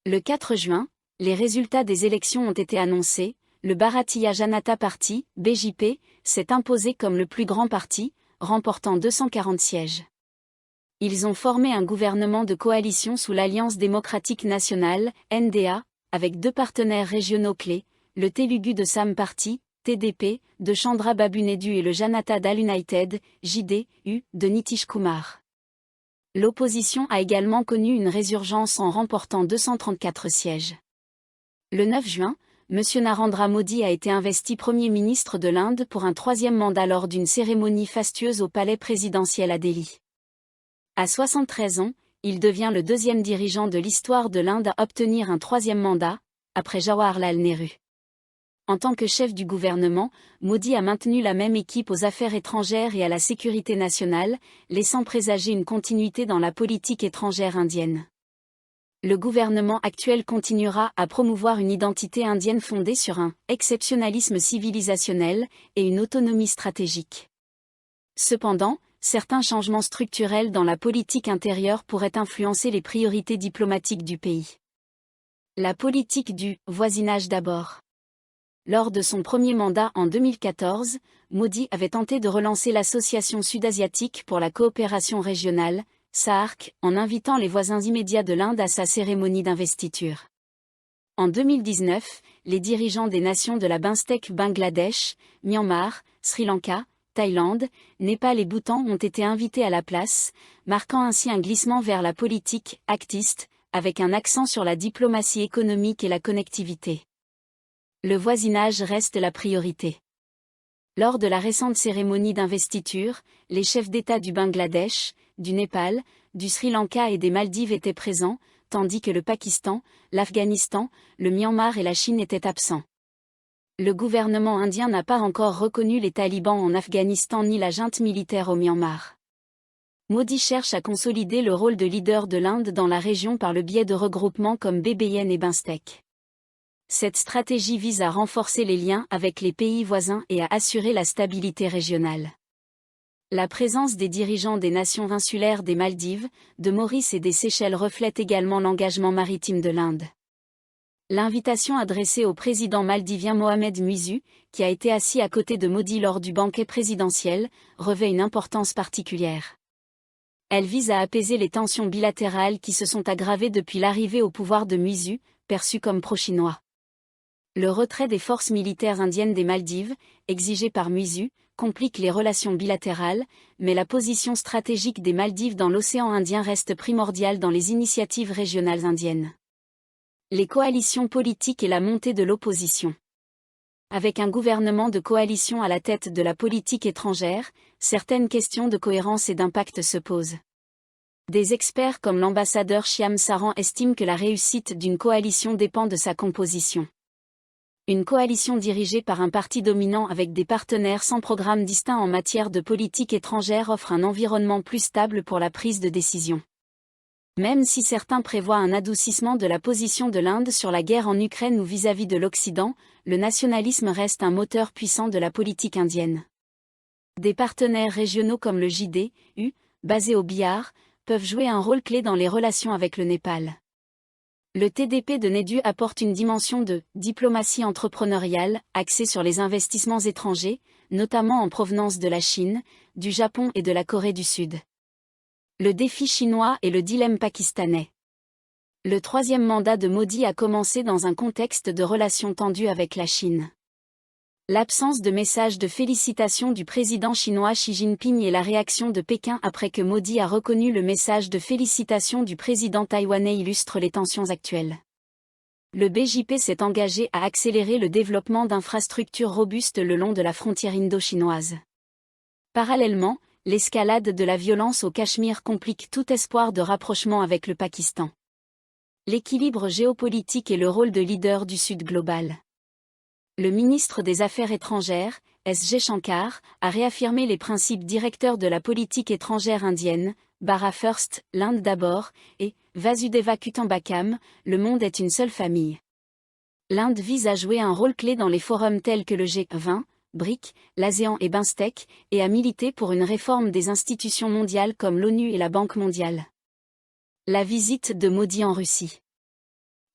Le 4 juin, les résultats des élections ont été annoncés. Le Bharatiya Janata Party, BJP, s'est imposé comme le plus grand parti, remportant 240 sièges. Ils ont formé un gouvernement de coalition sous l'Alliance démocratique nationale, NDA, avec deux partenaires régionaux clés, le Telugu Desam Party, TDP, de Chandrababu Naidu et le Janata Dal United, JDU, de Nitish Kumar. L'opposition a également connu une résurgence en remportant 234 sièges. Le 9 juin, M. Narendra Modi a été investi Premier ministre de l'Inde pour un troisième mandat lors d'une cérémonie fastueuse au palais présidentiel à Delhi. À 73 ans, il devient le deuxième dirigeant de l'histoire de l'Inde à obtenir un troisième mandat, après Jawaharlal Nehru. En tant que chef du gouvernement, Modi a maintenu la même équipe aux affaires étrangères et à la sécurité nationale, laissant présager une continuité dans la politique étrangère indienne. Le gouvernement actuel continuera à promouvoir une identité indienne fondée sur un exceptionnalisme civilisationnel et une autonomie stratégique. Cependant, certains changements structurels dans la politique intérieure pourraient influencer les priorités diplomatiques du pays. La politique du « voisinage d'abord ». Lors de son premier mandat en 2014, Modi avait tenté de relancer l'Association sud-asiatique pour la coopération régionale, SAARC, en invitant les voisins immédiats de l'Inde à sa cérémonie d'investiture. En 2019, les dirigeants des nations de la BIMSTEC Bangladesh, Myanmar, Sri Lanka, Thaïlande, Népal et Bhoutan ont été invités à la place, marquant ainsi un glissement vers la politique actiste, avec un accent sur la diplomatie économique et la connectivité. Le voisinage reste la priorité. Lors de la récente cérémonie d'investiture, les chefs d'État du Bangladesh, du Népal, du Sri Lanka et des Maldives étaient présents, tandis que le Pakistan, l'Afghanistan, le Myanmar et la Chine étaient absents. Le gouvernement indien n'a pas encore reconnu les talibans en Afghanistan ni la junte militaire au Myanmar. Modi cherche à consolider le rôle de leader de l'Inde dans la région par le biais de regroupements comme BBN et BIMSTEC. Cette stratégie vise à renforcer les liens avec les pays voisins et à assurer la stabilité régionale. La présence des dirigeants des nations insulaires des Maldives, de Maurice et des Seychelles reflète également l'engagement maritime de l'Inde. L'invitation adressée au président maldivien Mohamed Muizu, qui a été assis à côté de Modi lors du banquet présidentiel, revêt une importance particulière. Elle vise à apaiser les tensions bilatérales qui se sont aggravées depuis l'arrivée au pouvoir de Muizu, perçu comme pro-chinois. Le retrait des forces militaires indiennes des Maldives, exigé par Muizu, complique les relations bilatérales, mais la position stratégique des Maldives dans l'océan Indien reste primordiale dans les initiatives régionales indiennes. Les coalitions politiques et la montée de l'opposition. Avec un gouvernement de coalition à la tête de la politique étrangère, certaines questions de cohérence et d'impact se posent. Des experts comme l'ambassadeur Shyam Saran estiment que la réussite d'une coalition dépend de sa composition. Une coalition dirigée par un parti dominant avec des partenaires sans programme distinct en matière de politique étrangère offre un environnement plus stable pour la prise de décision. Même si certains prévoient un adoucissement de la position de l'Inde sur la guerre en Ukraine ou vis-à-vis de l'Occident, le nationalisme reste un moteur puissant de la politique indienne. Des partenaires régionaux comme le JDU, basé au Bihar, peuvent jouer un rôle clé dans les relations avec le Népal. Le TDP de Naidu apporte une dimension de diplomatie entrepreneuriale, axée sur les investissements étrangers, notamment en provenance de la Chine, du Japon et de la Corée du Sud. Le défi chinois et le dilemme pakistanais. Le troisième mandat de Modi a commencé dans un contexte de relations tendues avec la Chine. L'absence de message de félicitations du président chinois Xi Jinping et la réaction de Pékin après que Modi a reconnu le message de félicitations du président taïwanais illustrent les tensions actuelles. Le BJP s'est engagé à accélérer le développement d'infrastructures robustes le long de la frontière indo-chinoise. Parallèlement, l'escalade de la violence au Cachemire complique tout espoir de rapprochement avec le Pakistan. L'équilibre géopolitique et le rôle de leader du Sud global. Le ministre des Affaires étrangères, S. Jaishankar, a réaffirmé les principes directeurs de la politique étrangère indienne, Bharat First, l'Inde d'abord, et Vasudhaiva Kutumbakam, le monde est une seule famille. L'Inde vise à jouer un rôle clé dans les forums tels que le G20, BRIC, l'ASEAN et BIMSTEC, et à militer pour une réforme des institutions mondiales comme l'ONU et la Banque mondiale. La visite de Modi en Russie.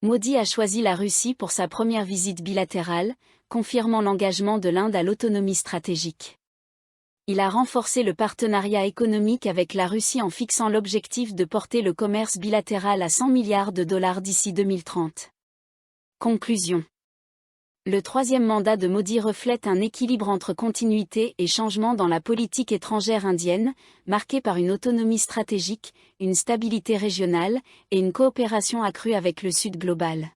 Modi a choisi la Russie pour sa première visite bilatérale, confirmant l'engagement de l'Inde à l'autonomie stratégique. Il a renforcé le partenariat économique avec la Russie en fixant l'objectif de porter le commerce bilatéral à 100 milliards de dollars d'ici 2030. Conclusion. Le troisième mandat de Modi reflète un équilibre entre continuité et changement dans la politique étrangère indienne, marqué par une autonomie stratégique, une stabilité régionale et une coopération accrue avec le Sud global.